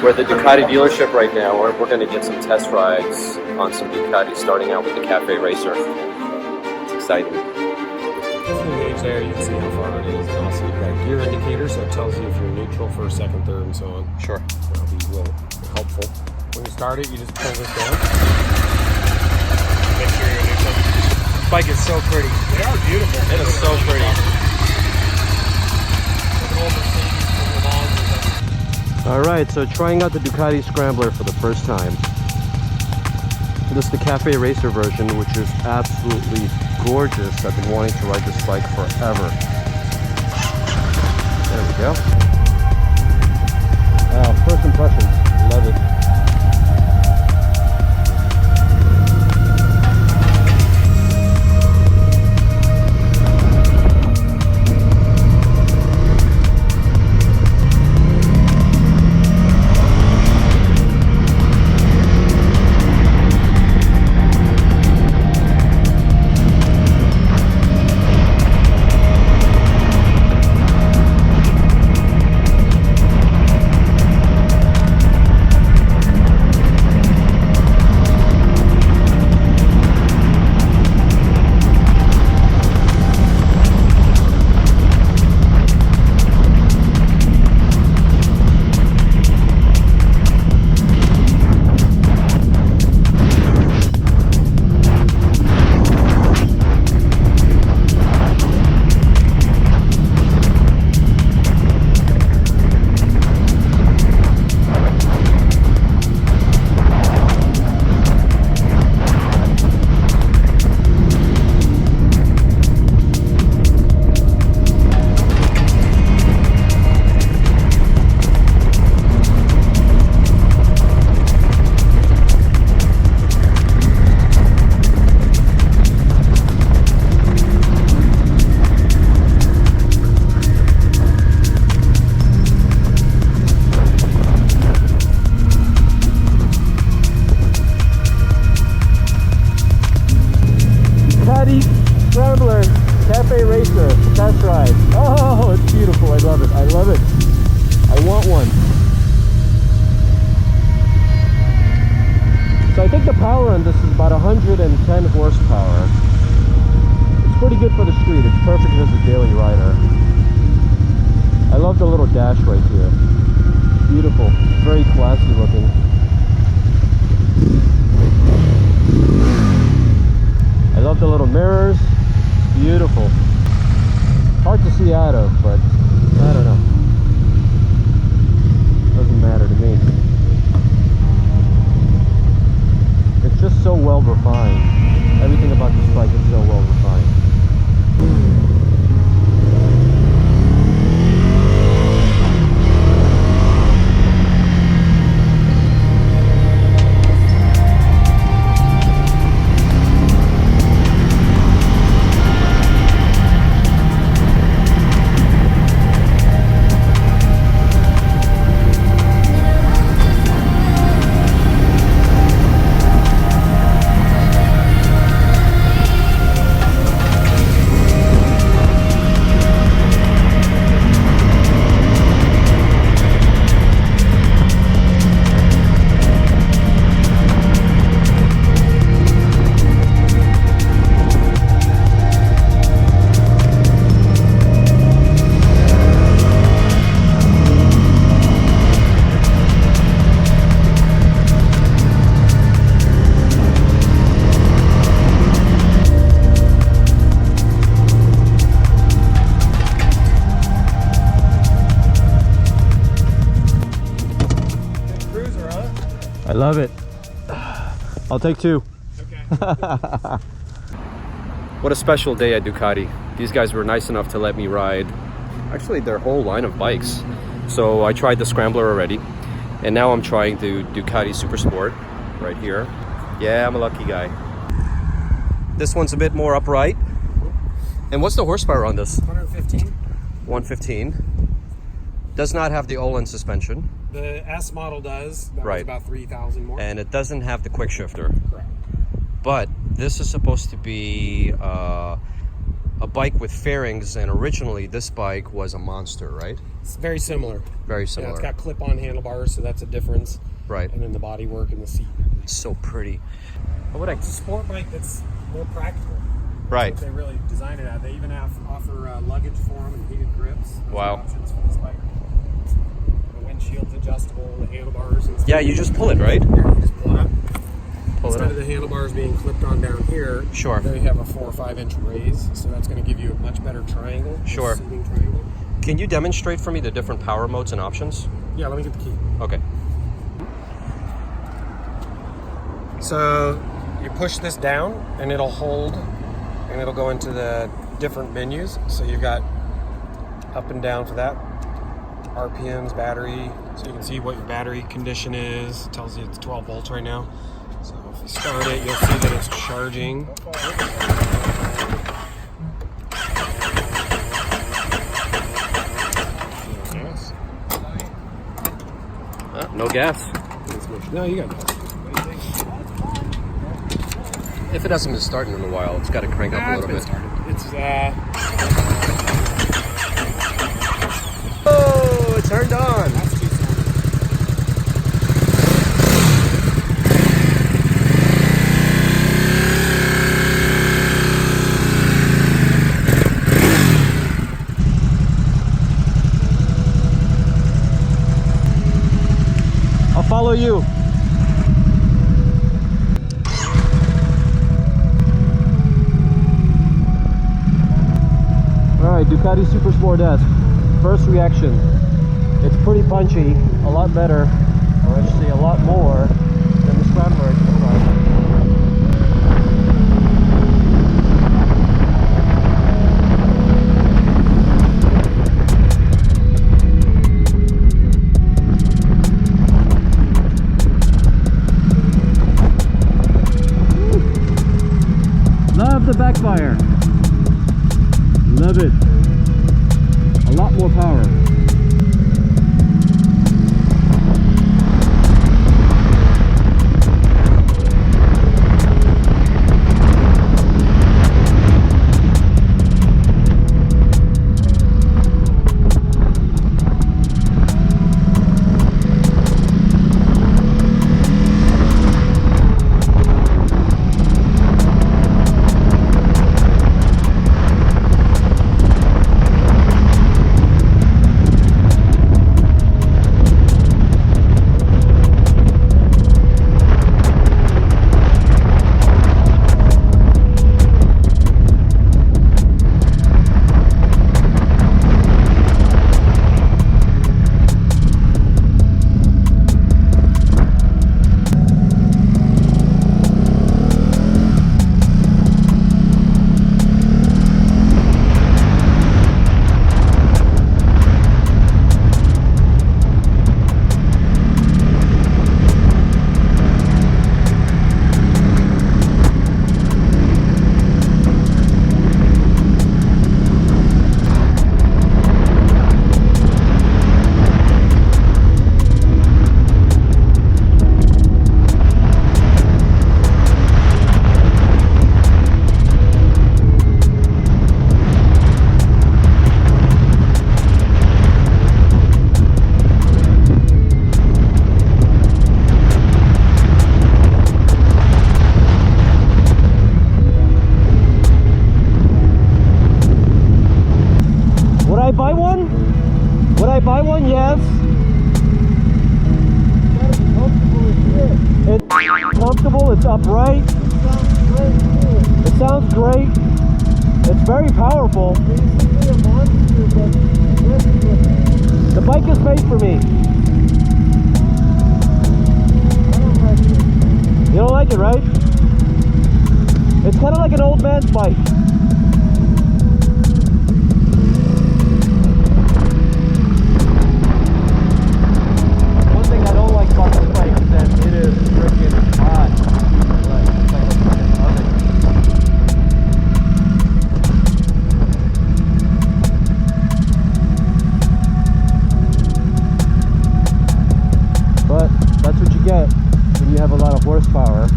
We're at the Ducati dealership right now. We're going to get some test rides on some Ducati, starting out with the Cafe Racer. It's exciting. If you engage there, you can see how far it is. And also, you've got a gear indicator, so it tells you if you're neutral, first, second, third, and so on. Sure. That'll be real helpful. When you start it, you just pull this down. Make sure you're neutral. This bike is so pretty. They are beautiful. It is so pretty. Alright, so trying out the Ducati Scrambler for the first time. This is the Cafe Racer version, which is absolutely gorgeous. I've been wanting to ride this bike forever. There we go. First impressions, love it. Ducati Scrambler Cafe Racer test ride. Oh, it's beautiful. I love it. I love it. I want one. So I think the power on this is about 110 horsepower. It's pretty good for the street. It's perfect as a daily rider. I love the little dash right here. Beautiful. Very classy looking. I love the little mirrors. Beautiful. Hard to see out of, but I don't know. Doesn't matter to me. It's just so well refined. Everything about this bike is so well refined. I love it. I'll take two. Okay. What a special day at Ducati. These guys were nice enough to let me ride actually their whole line of bikes. So I tried the Scrambler already, and now I'm trying the Ducati SuperSport right here. Yeah, I'm a lucky guy. This one's a bit more upright. And what's the horsepower on this? 115. 115. Does not have the Olin suspension. The S model does. That Right. was about 3,000 more. And it doesn't have the quick shifter. Correct. But this is supposed to be a a bike with fairings, and originally this bike was a monster, right? It's very similar. Very similar. Yeah, it's got clip-on handlebars, so that's a difference. Right. And then the bodywork and the seat. It's so pretty. What It's a sport bike that's more practical. Right. That's what they really designed it at. They even offer luggage for them and heated grips. Those Wow. are options for this bike. The windshield's adjustable, the handlebars and stuff. Yeah, you just pull it, right? Yeah, you just pull it up. Pull it Instead up. of the handlebars being clipped on down here, Sure. they have a 4 or 5 inch raise, so that's going to give you a much better triangle. Sure. Seating triangle. Can you demonstrate for me the different power modes and options? Yeah, let me get the key. Okay. So you push this down and it'll hold and it'll go into the different menus. So you've got up and down for that. RPMs, battery, so you can see what your battery condition is. It tells you it's 12 volts right now. So if you start it, you'll see that it's charging. No gas. No, you got gas. If it hasn't been starting in a while, it's got to crank up a little bit. It's Oh, it turned on. that's too slow. I'll follow you. Alright, Ducati SuperSport S. First reaction. It's pretty punchy, a lot better, or I should say a lot more than the Scrambler. Love the backfire. Love it. A lot more power. buy one? Yes. It's comfortable, it's upright. It sounds great. It's very powerful. The bike is made for me. You don't like it, right? It's kind of like an old man's bike. One thing I don't like about this bike is that it is freaking hot. It's like an oven. But that's what you get when you have a lot of horsepower.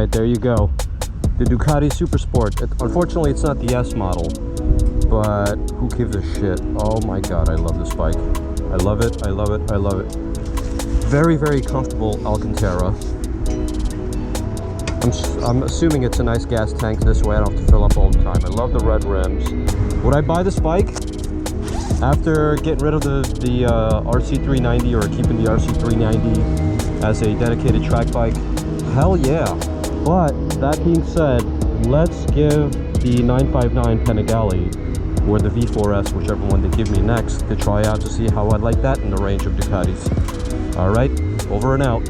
right, there you go. The Ducati SuperSport. Unfortunately, it's not the S model, but who gives a shit? Oh my god, I love this bike. I love it, I love it, I love it. Very, very comfortable Alcantara. I'm assuming it's a nice gas tank. This way I don't have to fill up all the time. I love the red rims. Would I buy this bike after getting rid of the RC390 or keeping the RC390 as a dedicated track bike? Hell yeah. But that being said, let's give the 959 Panigale or the V4S, whichever one they give me next, to try out to see how I like that in the range of Ducatis. All right, over and out.